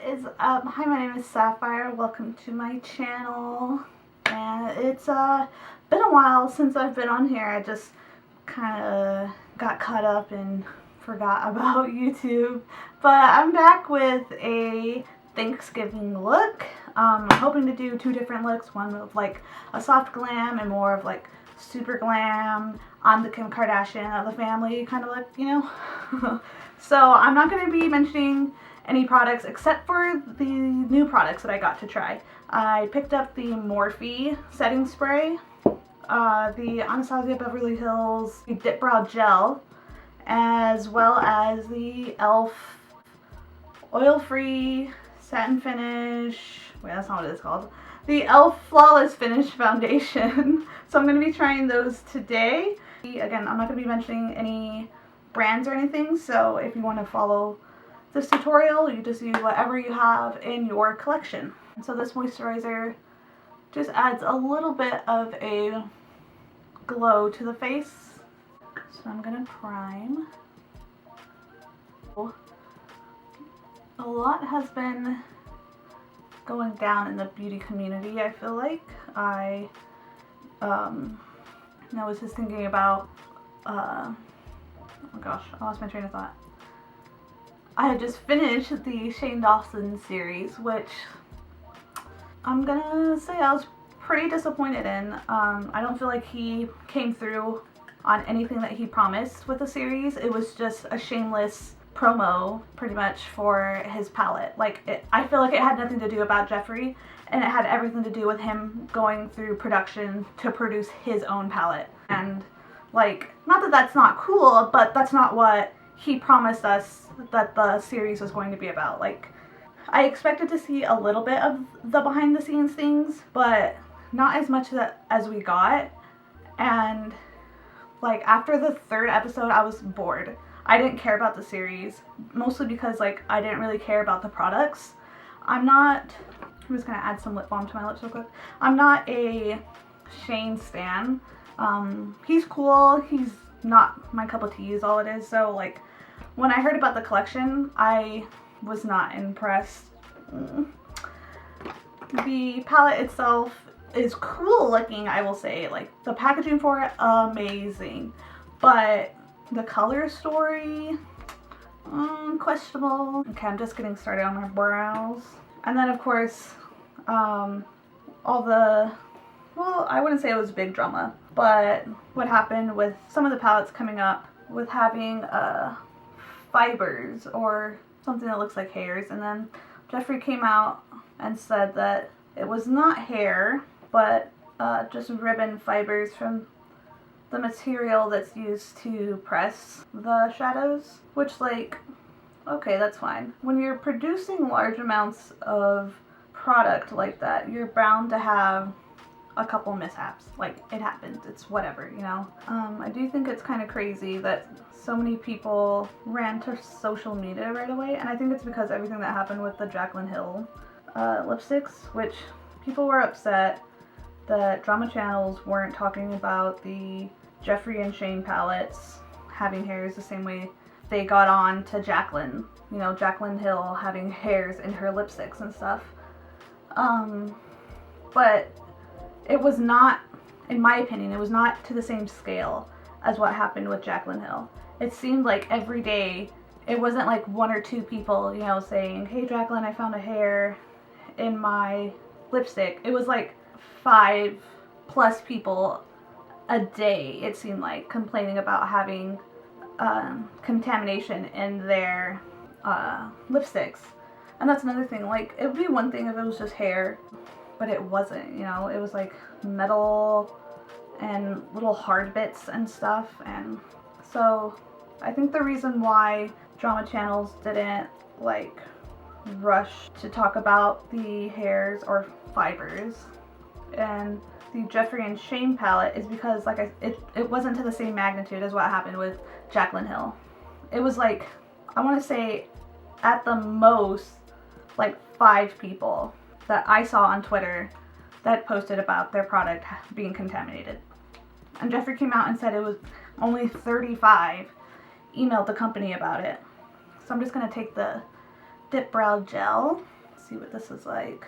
is up? Hi, my name is Sapphire. Welcome to my channel. And it's been a while since I've been on here. I just kind of got caught up and forgot about YouTube. But I'm back with a Thanksgiving look. I'm hoping to do two different looks. One of like a soft glam and more of like super glam. I'm the Kim Kardashian of the family kind of look, you know. So I'm not going to be mentioning any products except for the new products that I got to try. I picked up the Morphe setting spray, the Anastasia Beverly Hills Dip Brow Gel, as well as the e.l.f. oil-free satin finish. Wait, that's not what it's called. The e.l.f. Flawless Finish Foundation. So I'm going to be trying those today. Again, I'm not going to be mentioning any brands or anything, so if you want to follow this tutorial, you just use whatever you have in your collection. And so this moisturizer just adds a little bit of a glow to the face. So I'm going to prime. A lot has been going down in the beauty community, I feel like. I was just thinking about, oh gosh, I lost my train of thought. I had just finished the Shane Dawson series, which I'm gonna say I was pretty disappointed in. I don't feel like he came through on anything that he promised with the series. It was just a shameless promo, pretty much, for his palette. I feel like it had nothing to do about Jeffree, and it had everything to do with him going through production to produce his own palette. And not that that's not cool, but that's not what he promised us that the series was going to be about. I expected to see a little bit of the behind the scenes things, but not as much as we got. And after the third episode, I was bored. I didn't care about the series, mostly because I didn't really care about the products. I'm just gonna add some lip balm to my lips real quick. I'm not a Shane stan. He's cool. He's not my cup of tea is all it is. So when I heard about the collection, I was not impressed. The palette itself is cool looking, I will say. The packaging for it, amazing. But the color story, questionable. Okay, I'm just getting started on my brows. And then of course, I wouldn't say it was big drama, but what happened with some of the palettes coming up with having fibers or something that looks like hairs, and then Jeffree came out and said that it was not hair, but just ribbon fibers from the material that's used to press the shadows, which okay, that's fine. When you're producing large amounts of product like that, you're bound to have a couple mishaps. It happens. It's whatever, you know? I do think it's kind of crazy that so many people ran to social media right away, and I think it's because everything that happened with the Jaclyn Hill lipsticks, which people were upset that drama channels weren't talking about the Jeffree and Shane palettes having hairs the same way they got on to Jaclyn. You know, Jaclyn Hill having hairs in her lipsticks and stuff. But it was not, in my opinion, it was not to the same scale as what happened with Jaclyn Hill. It seemed like every day, it wasn't one or two people, you know, saying, "Hey Jaclyn, I found a hair in my lipstick." It was 5+ people a day, it seemed like, complaining about having contamination in their lipsticks. And that's another thing, it would be one thing if it was just hair, but it wasn't, you know. It was metal and little hard bits and stuff. And so I think the reason why drama channels didn't rush to talk about the hairs or fibers and the Jeffree and Shane palette is because it wasn't to the same magnitude as what happened with Jaclyn Hill. It was I want to say at the most 5 people that I saw on Twitter that posted about their product being contaminated. And Jeffree came out and said it was only 35 emailed the company about it. So I'm just going to take the Dip Brow Gel see what this is like.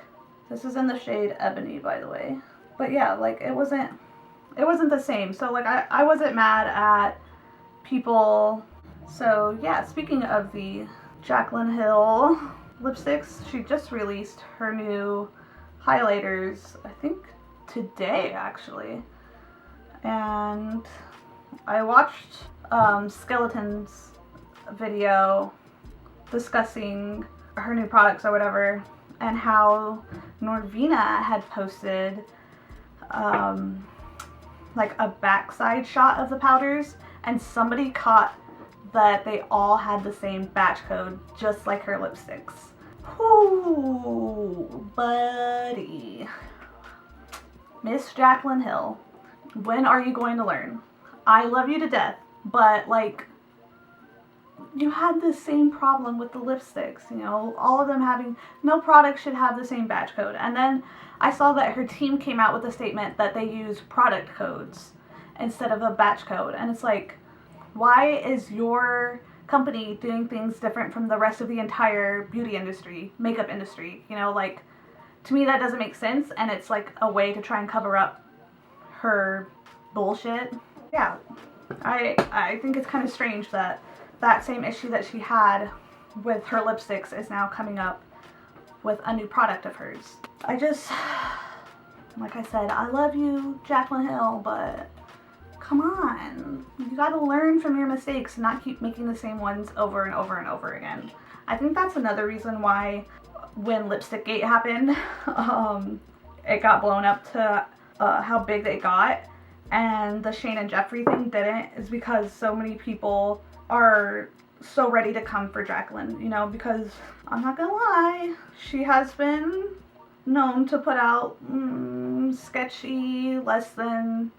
This is in the shade Ebony, by the way. But yeah, like it wasn't the same. So like I wasn't mad at people. So yeah, speaking of the Jaclyn Hill lipsticks, she just released her new highlighters, I think today actually. And I watched Skeleton's video discussing her new products or whatever, and how Norvina had posted like a backside shot of the powders, and somebody caught that they all had the same batch code, just like her lipsticks. Whoo, buddy. Miss Jaclyn Hill, when are you going to learn? I love you to death, but like, you had the same problem with the lipsticks, you know, all of them having, no product should have the same batch code. And then I saw that her team came out with a statement that they use product codes instead of a batch code. And it's like, why is your company doing things different from the rest of the entire beauty industry, makeup industry? You know, like, to me that doesn't make sense, and it's like a way to try and cover up her bullshit. Yeah, I think it's kind of strange that that same issue that she had with her lipsticks is now coming up with a new product of hers. I just, like I said, I love you, Jaclyn Hill, but come on. You gotta learn from your mistakes and not keep making the same ones over and over and over again. I think that's another reason why when Lipstick Gate happened, it got blown up to how big it got, and the Shane and Jeffree thing didn't, is because so many people are so ready to come for Jaclyn, you know, because I'm not gonna lie, she has been known to put out sketchy, less than,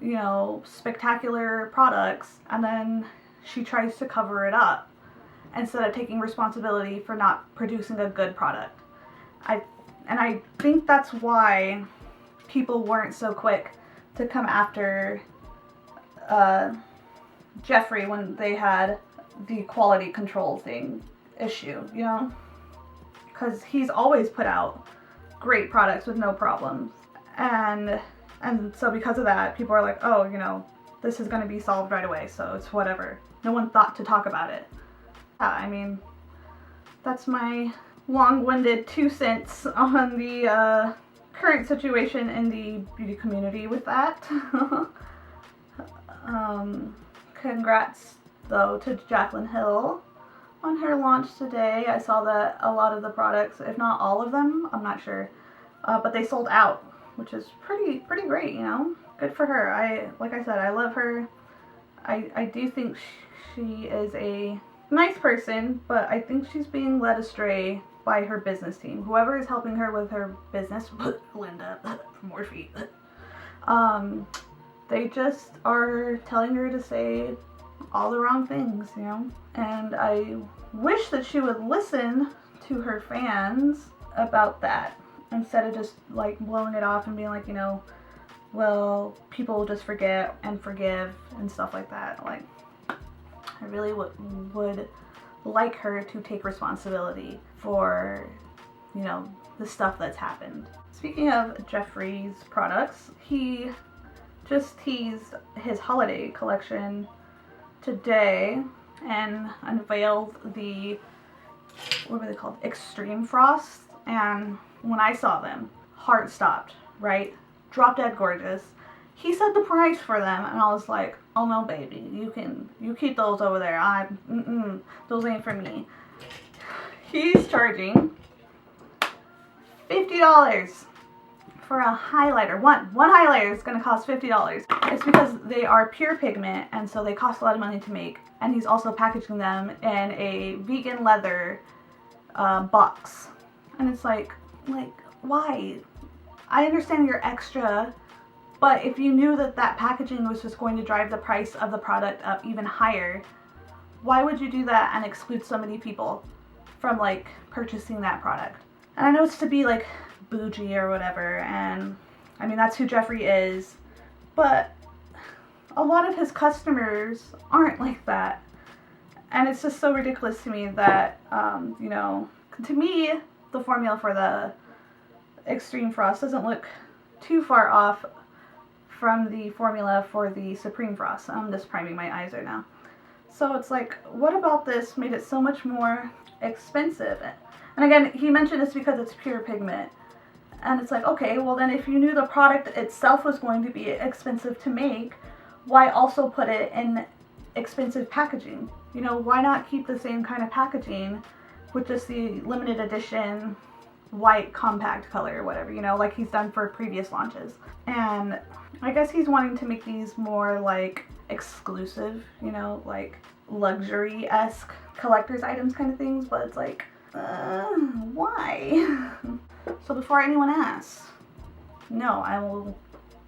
you know, spectacular products, and then she tries to cover it up instead of taking responsibility for not producing a good product. I think that's why people weren't so quick to come after Jeffree when they had the quality control thing issue, you know? Because he's always put out great products with no problems. And so because of that, people are like, oh, you know, this is going to be solved right away, so it's whatever. No one thought to talk about it. Yeah, I mean, that's my long-winded 2 cents on the current situation in the beauty community with that. Congrats, though, to Jaclyn Hill on her launch today. I saw that a lot of the products, if not all of them, I'm not sure, but they sold out, which is pretty great, you know? Good for her. Like I said, I love her. I do think she is a nice person, but I think she's being led astray by her business team. Whoever is helping her with her business, Linda, Morphe, they just are telling her to say all the wrong things, you know? And I wish that she would listen to her fans about that, instead of just like blowing it off and being like, you know, well, people just forget and forgive and stuff like that. Like, I really would like her to take responsibility for, you know, the stuff that's happened. Speaking of Jeffree's products, he just teased his holiday collection today and unveiled the, what were they called? Extreme Frost. And when I saw them, heart stopped, right? Drop dead gorgeous. He said the price for them, and I was like, oh no, baby, you keep those over there. Those ain't for me. He's charging $50 for a highlighter. One highlighter is gonna cost $50. It's because they are pure pigment, and so they cost a lot of money to make. And he's also packaging them in a vegan leather box. And it's like, why? I understand you're extra, but if you knew that that packaging was just going to drive the price of the product up even higher, why would you do that and exclude so many people from like purchasing that product? And I know it's to be like bougie or whatever, and I mean that's who Jeffree is, but a lot of his customers aren't like that. And it's just so ridiculous to me that, you know, to me, the formula for the Extreme Frost doesn't look too far off from the formula for the Supreme Frost. I'm just priming my eyes right now. So it's like, what about this made it so much more expensive? And again, he mentioned it's because it's pure pigment. And it's like, okay, well then if you knew the product itself was going to be expensive to make, why also put it in expensive packaging? You know, why not keep the same kind of packaging with just the limited edition white compact color or whatever, you know, like he's done for previous launches. And I guess he's wanting to make these more like exclusive, you know, like luxury-esque collector's items kind of things, but it's like, why? So before anyone asks, no, I will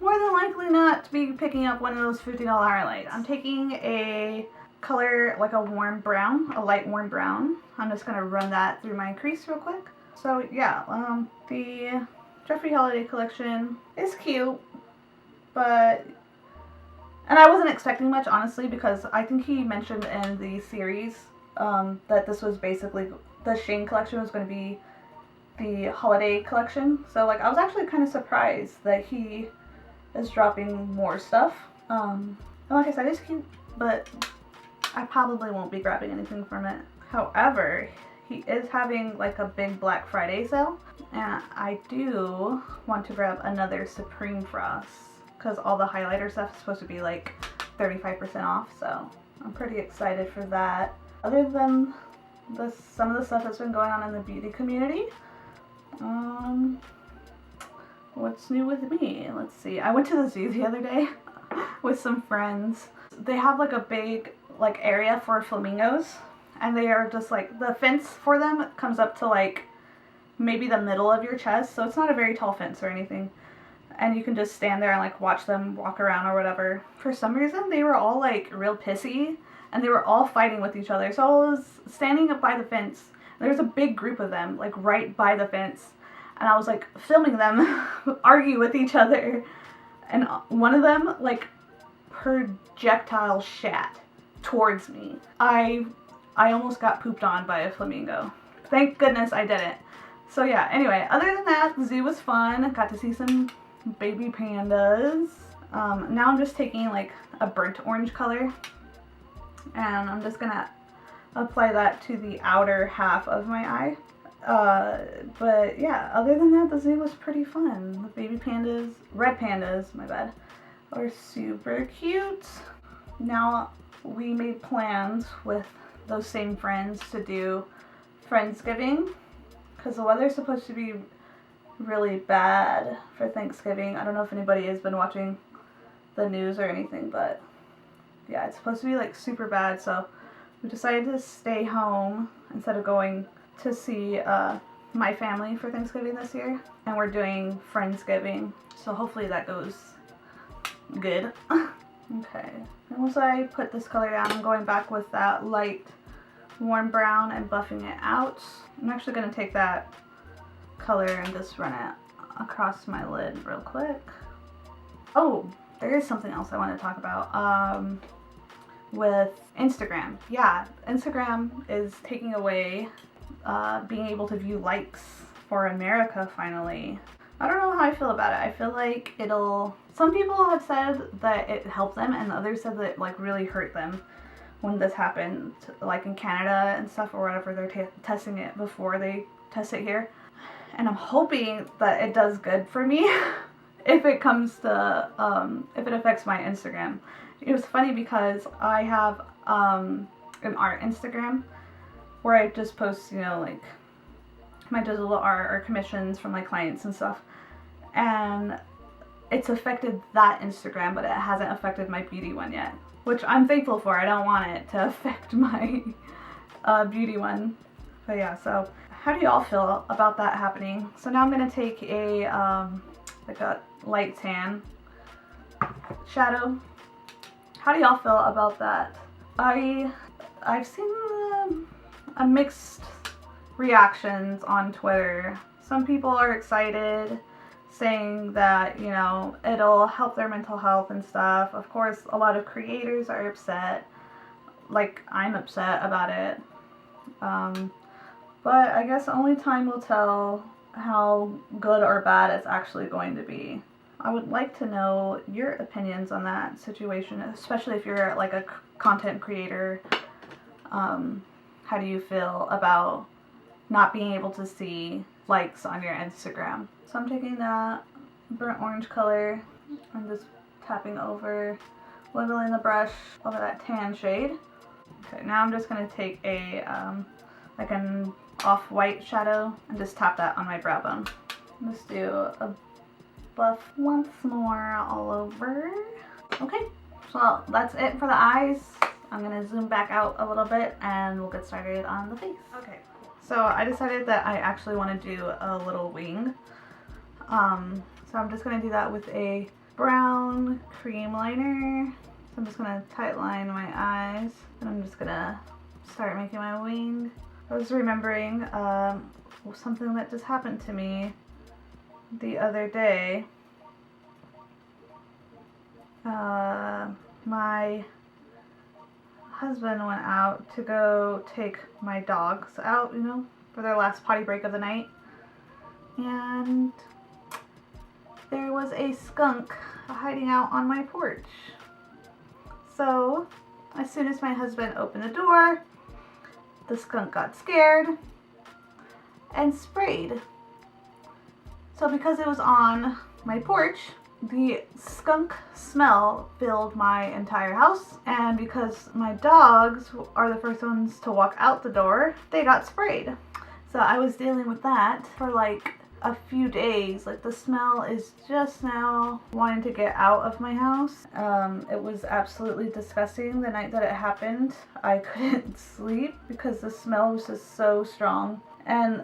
more than likely not be picking up one of those $50 highlights. I'm taking a color like a warm brown, a light warm brown. I'm just gonna run that through my crease real quick. So yeah, the Jeffree Holiday collection is cute, but, and I wasn't expecting much honestly, because I think he mentioned in the series that this was basically, the Shane collection was going to be the holiday collection. So like I was actually kind of surprised that he is dropping more stuff. And like I said, it's cute, but I probably won't be grabbing anything from it. However, he is having like a big Black Friday sale, and I do want to grab another Supreme Frost because all the highlighter stuff is supposed to be like 35% off, so I'm pretty excited for that. Other than some of the stuff that's been going on in the beauty community, what's new with me? Let's see. I went to the zoo the other day with some friends. They have like a big like area for flamingos, and they are just like, the fence for them comes up to like maybe the middle of your chest, so it's not a very tall fence or anything, and you can just stand there and like watch them walk around or whatever. For some reason they were all like real pissy, and they were all fighting with each other. So I was standing up by the fence, and there's a big group of them like right by the fence, and I was like filming them argue with each other, and one of them like projectile shat towards me. I almost got pooped on by a flamingo. Thank goodness I didn't. So yeah, anyway, other than that, the zoo was fun. Got to see some baby pandas. Now I'm just taking like a burnt orange color, and I'm just gonna apply that to the outer half of my eye. But yeah, other than that, the zoo was pretty fun. The baby pandas, red pandas, my bad, are super cute. Now we made plans with those same friends to do Friendsgiving, because the weather's supposed to be really bad for Thanksgiving. I don't know if anybody has been watching the news or anything, but yeah, it's supposed to be like super bad, so we decided to stay home instead of going to see my family for Thanksgiving this year, and we're doing Friendsgiving, so hopefully that goes good. Okay, and once I put this color down, I'm going back with that light warm brown and buffing it out. I'm actually going to take that color and just run it across my lid real quick. Oh, there is something else I want to talk about with Instagram. Yeah, Instagram is taking away being able to view likes for America finally. I don't know how I feel about it. I feel like some people have said that it helped them, and others said that it like really hurt them when this happened, like in Canada and stuff, or whatever. They're testing it before they test it here. And I'm hoping that it does good for me if it comes to, if it affects my Instagram. It was funny because I have an art Instagram where I just post, you know, like my digital art or commissions from my clients and stuff. And it's affected that Instagram, but it hasn't affected my beauty one yet, which I'm thankful for. I don't want it to affect my beauty one. But yeah, so how do y'all feel about that happening? So now I'm gonna take a like a light tan shadow. How do y'all feel about that? I've seen a mixed reactions on Twitter. Some people are excited, saying that, you know, it'll help their mental health and stuff. Of course, a lot of creators are upset. Like, I'm upset about it. But I guess only time will tell how good or bad it's actually going to be. I would like to know your opinions on that situation, especially if you're like a content creator. How do you feel about not being able to see likes on your Instagram? So I'm taking that burnt orange color and just tapping over, wiggling the brush over that tan shade. Okay, now I'm just going to take a like an off-white shadow and just tap that on my brow bone. Just do a buff once more all over. Okay, so that's it for the eyes. I'm gonna zoom back out a little bit and we'll get started on the face. Okay, so I decided that I actually want to do a little wing. So I'm just gonna do that with a brown cream liner. So I'm just gonna tight line my eyes and I'm just gonna start making my wing. I was remembering something that just happened to me the other day. My husband went out to go take my dogs out, you know, for their last potty break of the night. And there was a skunk hiding out on my porch. So as soon as my husband opened the door, the skunk got scared and sprayed. So because it was on my porch, the skunk smell filled my entire house, and because my dogs are the first ones to walk out the door, they got sprayed. So I was dealing with that for like a few days. Like the smell is just now wanting to get out of my house. It was absolutely disgusting the night that it happened. I couldn't sleep because the smell was just so strong. And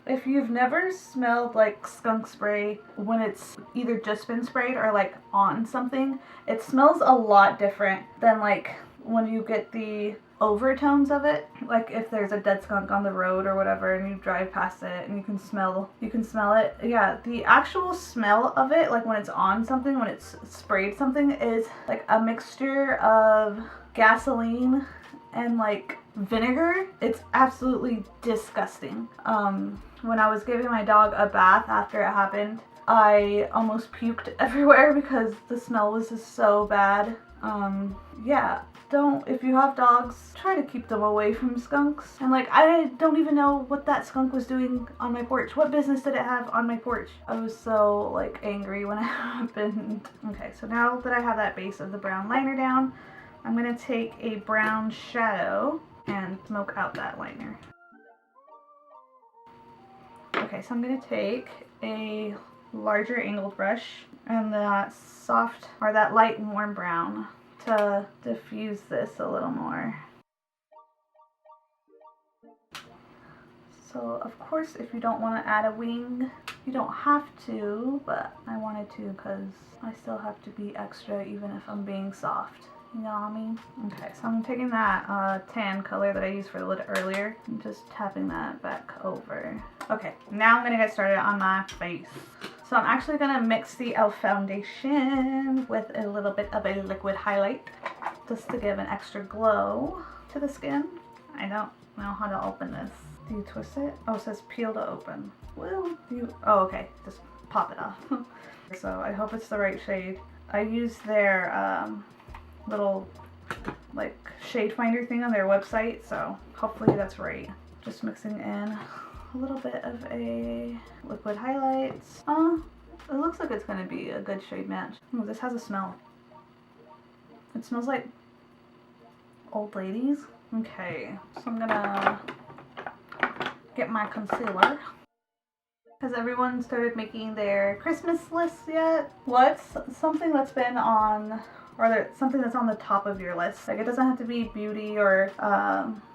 if you've never smelled like skunk spray when it's either just been sprayed or like on something, it smells a lot different than like when you get the overtones of it. Like if there's a dead skunk on the road or whatever and you drive past it and you can smell it. Yeah, the actual smell of it, like when it's on something, when it's sprayed something, is like a mixture of gasoline and like vinegar. It's absolutely disgusting. When I was giving my dog a bath after it happened, I almost puked everywhere because the smell was just so bad. Yeah, if you have dogs, try to keep them away from skunks. And like, I don't even know what that skunk was doing on my porch. What business did it have on my porch? I was so like angry when it happened. Okay, so now that I have that base of the brown liner down, I'm gonna take a brown shadow and smoke out that liner. Okay, so I'm gonna take a larger angled brush and that soft, or that light and warm brown to diffuse this a little more. So of course, if you don't want to add a wing, you don't have to, but I wanted to because I still have to be extra even if I'm being soft. You know what I mean? Okay, so I'm taking that tan color that I used for the lid earlier and just tapping that back over. Okay, now I'm gonna get started on my face. So I'm actually gonna mix the e.l.f. foundation with a little bit of a liquid highlight just to give an extra glow to the skin. I don't know how to open this. Do you twist it? Oh, it says peel to open. Well, oh, okay, just pop it off. So I hope it's the right shade. I used their little like shade finder thing on their website, so hopefully that's right. Just mixing in a little bit of a liquid highlights. It looks like it's gonna be a good shade match. Ooh, this has a smell. It smells like old ladies. Okay, so I'm gonna get my concealer. Has everyone started making their Christmas lists yet? What's something that's been on, or something that's on the top of your list? Like, it doesn't have to be beauty or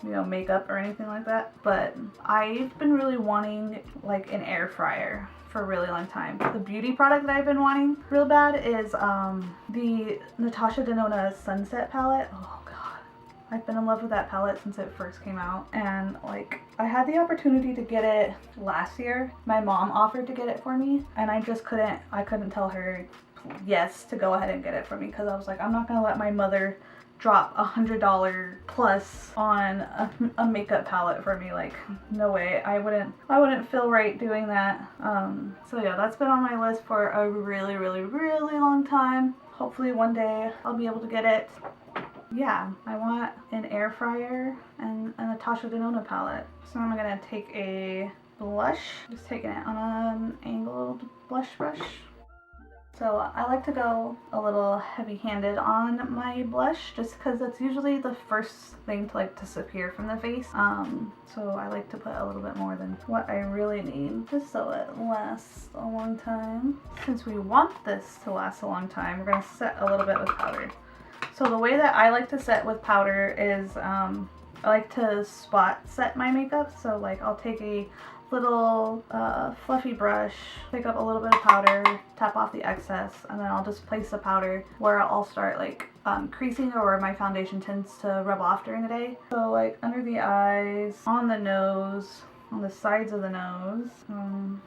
you know, makeup or anything like that, but I've been really wanting like an air fryer for a really long time. The beauty product that I've been wanting real bad is the Natasha Denona Sunset palette. Oh god, I've been in love with that palette since it first came out, and like I had the opportunity to get it last year. My mom offered to get it for me and I just couldn't tell her yes to go ahead and get it for me because I was like, I'm not gonna let my mother drop $100 plus on a makeup palette for me. Like, no way. I wouldn't feel right doing that. So yeah, that's been on my list for a really, really, really long time. Hopefully one day I'll be able to get it. Yeah, I want an air fryer and a Natasha Denona palette. So I'm gonna take a blush, just taking it on an angled blush brush. So I like to go a little heavy-handed on my blush just because that's usually the first thing to like disappear from the face. So I like to put a little bit more than what I really need just so it lasts a long time. Since we want this to last a long time, we're going to set a little bit with powder. So the way that I like to set with powder is I like to spot set my makeup. So like I'll take a little fluffy brush, pick up a little bit of powder, tap off the excess, and then I'll just place the powder where I'll start like creasing or where my foundation tends to rub off during the day. So like under the eyes, on the nose, on the sides of the nose,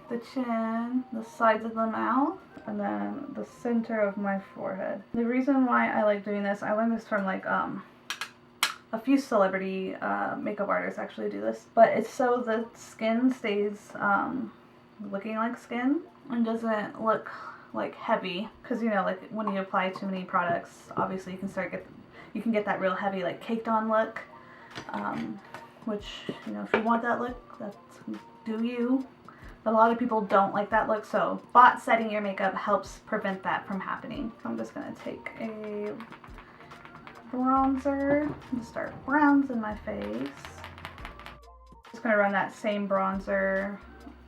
the chin, the sides of the mouth, and then the center of my forehead. The reason why I like doing this, I learned this from like a few celebrity makeup artists actually do this, but it's so the skin stays looking like skin and doesn't look like heavy. Because you know, like when you apply too many products, obviously you can get that real heavy like caked on look, which, you know, if you want that look, that's do you. But a lot of people don't like that look, so spot setting your makeup helps prevent that from happening. So I'm just gonna take a bronzer and start bronzing my face. Just gonna run that same bronzer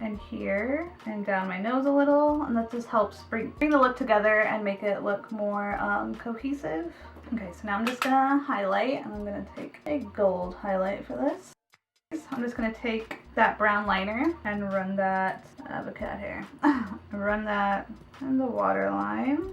in here and down my nose a little, and that just helps bring the look together and make it look more cohesive. Okay, so now I'm just gonna highlight, and I'm gonna take a gold highlight for this. I'm just gonna take that brown liner and run that, I have a cat hair, run that in the waterline.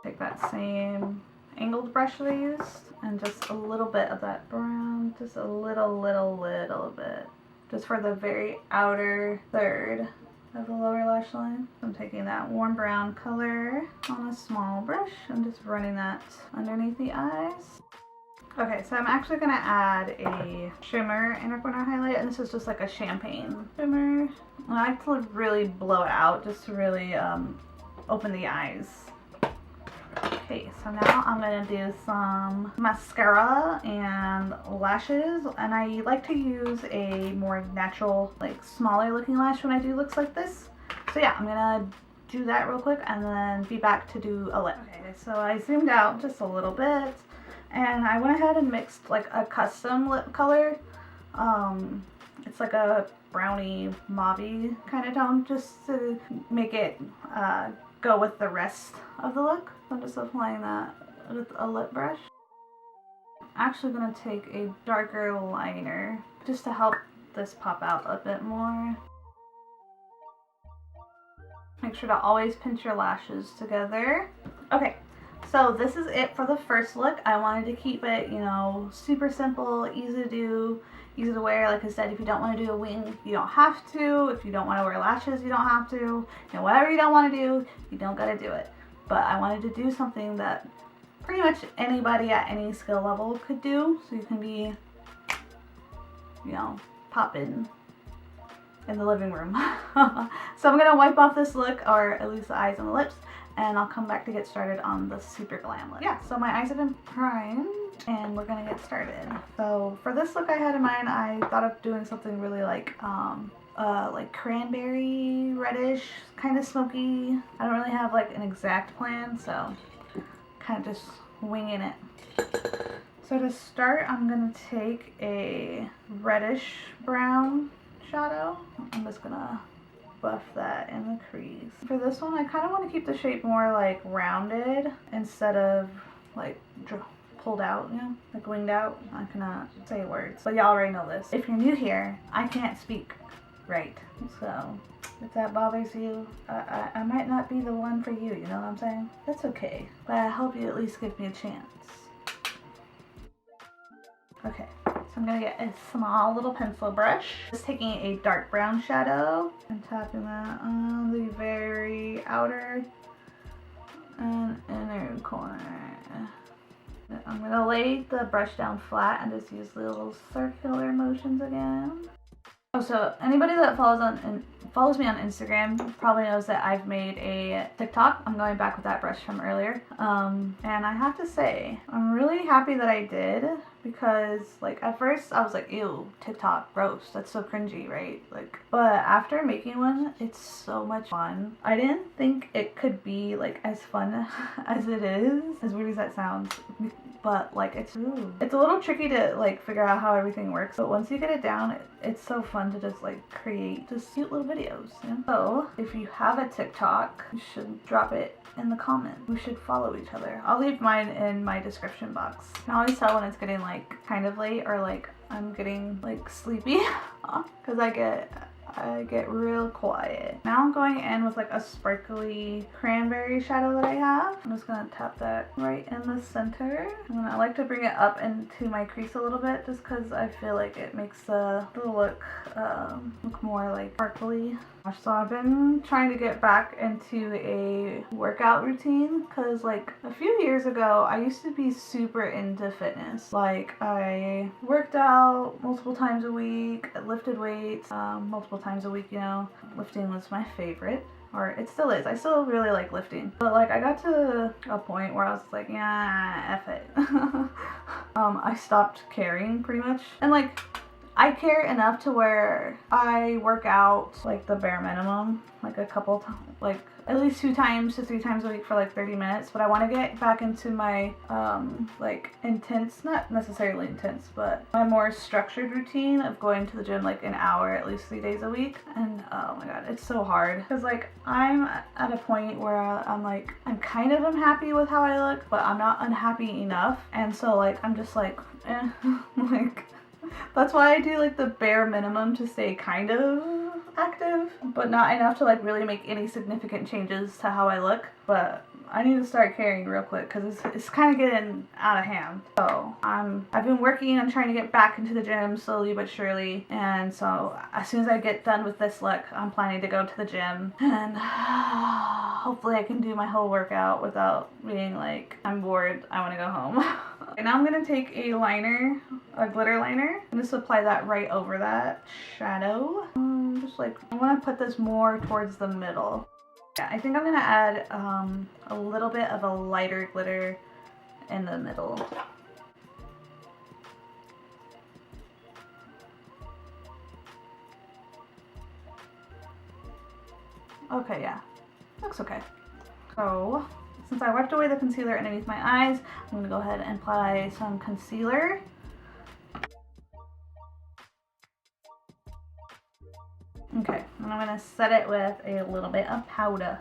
Take that same angled brush that I used and just a little bit of that brown, just a little bit, just for the very outer third of the lower lash line. I'm taking that warm brown color on a small brush and just running that underneath the eyes. Okay, so I'm actually gonna add a shimmer inner corner highlight, and this is just like a champagne shimmer. I like to really blow it out just to really open the eyes. Okay, so now I'm gonna do some mascara and lashes, and I like to use a more natural, like smaller looking lash when I do looks like this. So yeah, I'm gonna do that real quick and then be back to do a lip. Okay, so I zoomed out just a little bit, and I went ahead and mixed like a custom lip color. It's like a brownie mauvey kind of tone, just to make it go with the rest of the look. I'm just applying that with a lip brush. I'm actually going to take a darker liner just to help this pop out a bit more. Make sure to always pinch your lashes together. Okay, so this is it for the first look. I wanted to keep it, you know, super simple, easy to do, easy to wear. Like I said, if you don't want to do a wing, you don't have to. If you don't want to wear lashes, you don't have to. You know, whatever you don't want to do, you don't got to do it. But I wanted to do something that pretty much anybody at any skill level could do. So you can be, you know, popping in the living room. So I'm going to wipe off this look, or at least the eyes and the lips, and I'll come back to get started on the super glam look. Yeah, so my eyes have been primed, and we're gonna get started. So for this look I had in mind, I thought of doing something really like cranberry reddish, kind of smoky. I don't really have like an exact plan, so kind of just winging it. So to start, I'm gonna take a reddish brown shadow. I'm just gonna buff that in the crease. For this one, I kind of want to keep the shape more like rounded instead of like pulled out, you know, like winged out. I cannot say words, but y'all already know this. If you're new here, I can't speak right, so if that bothers you, I might not be the one for you, you know what I'm saying? That's okay, but I hope you at least give me a chance. Okay, so I'm going to get a small little pencil brush. Just taking a dark brown shadow and tapping that on the very outer and inner corner. I'm gonna lay the brush down flat and just use little circular motions again. Oh, so anybody that follows me on Instagram probably knows that I've made a TikTok. I'm going back with that brush from earlier. And I have to say, I'm really happy that I did, because like at first I was like, ew, TikTok, gross, that's so cringy, right? Like, but after making one, it's so much fun. I didn't think it could be like as fun as it is, as weird as that sounds. But like it's a little tricky to like figure out how everything works, but once you get it down, it's so fun to just like create just cute little videos, you know? So if you have a TikTok, you should drop it in the comments. We should follow each other. I'll leave mine in my description box. You can always tell when it's getting like kind of late, or like I'm getting like sleepy because I get real quiet. Now I'm going in with like a sparkly cranberry shadow that I have. I'm just gonna tap that right in the center. And then I like to bring it up into my crease a little bit, just because I feel like it makes the look more like sparkly. So I've been trying to get back into a workout routine, because like a few years ago I used to be super into fitness. Like I worked out multiple times a week, lifted weights multiple times a week, you know. Lifting was my favorite, or it still is. I still really like lifting, but like I got to a point where I was like, yeah, F it. I stopped caring pretty much, and like I care enough to where I work out like the bare minimum, like a couple times, like at least 2 times to 3 times a week for like 30 minutes. But I want to get back into my like intense, not necessarily intense, but my more structured routine of going to the gym like an hour at least 3 days a week. And oh my god, it's so hard, because like I'm at a point where I'm like, I'm kind of unhappy with how I look, but I'm not unhappy enough. And so like I'm just like like that's why I do like the bare minimum to stay kind of active, but not enough to like really make any significant changes to how I look. But I need to start caring real quick, because it's kind of getting out of hand. So I've been working on trying to get back into the gym slowly but surely, and so as soon as I get done with this look, I'm planning to go to the gym, and hopefully I can do my whole workout without being like, I'm bored, I want to go home. And now I'm going to take a liner, a glitter liner, and just apply that right over that shadow. Just like, I want to put this more towards the middle. Yeah, I think I'm going to add a little bit of a lighter glitter in the middle. Okay, yeah, looks okay. So since I wiped away the concealer underneath my eyes, I'm going to go ahead and apply some concealer. Okay, and I'm going to set it with a little bit of powder.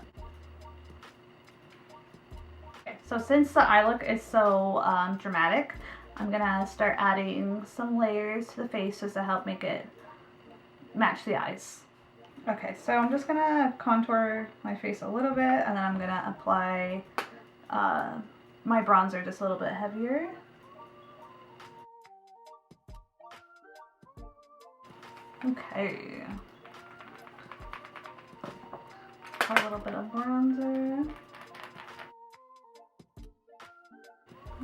Okay, so since the eye look is so dramatic, I'm going to start adding some layers to the face just to help make it match the eyes. Okay, so I'm just going to contour my face a little bit, and then I'm going to apply my bronzer just a little bit heavier. Okay. A little bit of bronzer.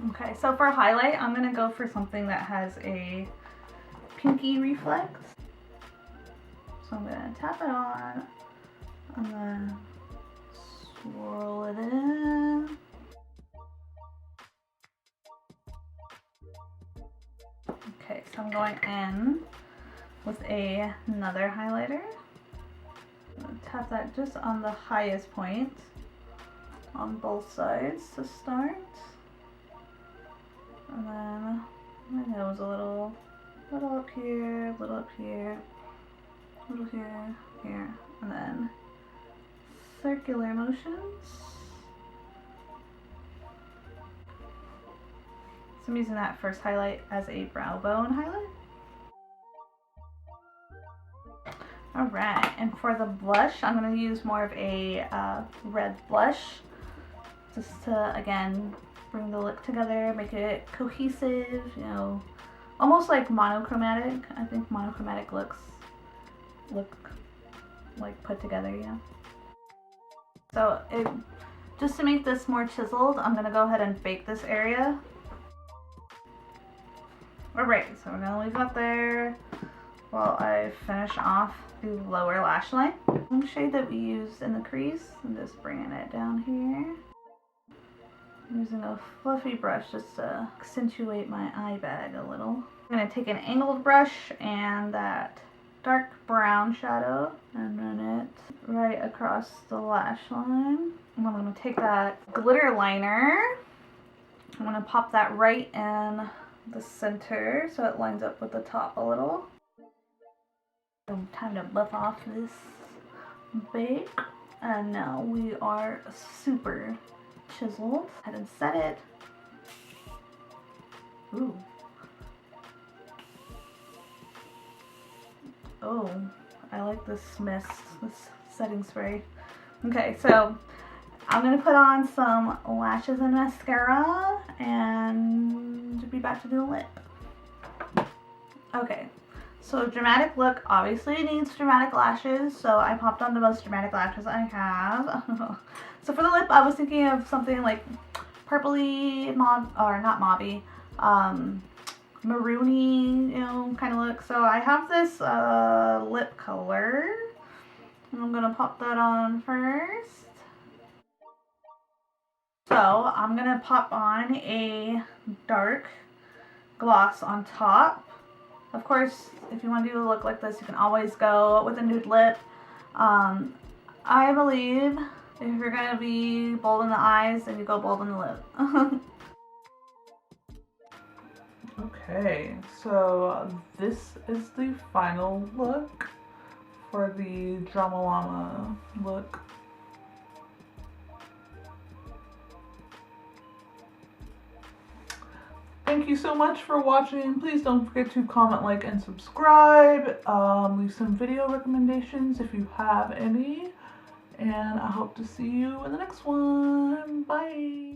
Okay, so for highlight, I'm going to go for something that has a pinky reflex. So I'm going to tap it on and then swirl it in. Okay, so I'm going in with another highlighter. I'm going to tap that just on the highest point on both sides to start. And then my nose a little up here, a little up here, a little here, here, and then circular motions. So I'm using that first highlight as a brow bone highlight. Alright, and for the blush, I'm going to use more of a red blush, just to, again, bring the look together, make it cohesive, you know, almost like monochromatic. I think monochromatic looks look like put together, you know. So just to make this more chiseled, I'm going to go ahead and bake this area. Alright, so we're gonna leave that there while I finish off the lower lash line. Same shade that we used in the crease, I'm just bringing it down here. I'm using a fluffy brush just to accentuate my eye bag a little. I'm gonna take an angled brush and that dark brown shadow and run it right across the lash line. And I'm gonna take that glitter liner. I'm gonna pop that right in the center so it lines up with the top a little. So time to buff off this bake. And now we are super chiseled. Go ahead and set it. Ooh. Oh, I like this mist, this setting spray. Okay, so I'm gonna put on some lashes and mascara and be back to do the lip. Okay, so dramatic look obviously needs dramatic lashes, so I popped on the most dramatic lashes I have. So for the lip, I was thinking of something like purpley mauve, or not mauvey, maroony, you know, kind of look. So I have this lip color, and I'm gonna pop that on first. So I'm gonna pop on a dark gloss on top. Of course, if you want to do a look like this, you can always go with a nude lip. I believe if you're gonna be bold in the eyes, then you go bold in the lip. Okay, so this is the final look for the Drama Llama look. Thank you so much for watching. Please don't forget to comment, like, and subscribe. Leave some video recommendations if you have any. And I hope to see you in the next one. Bye!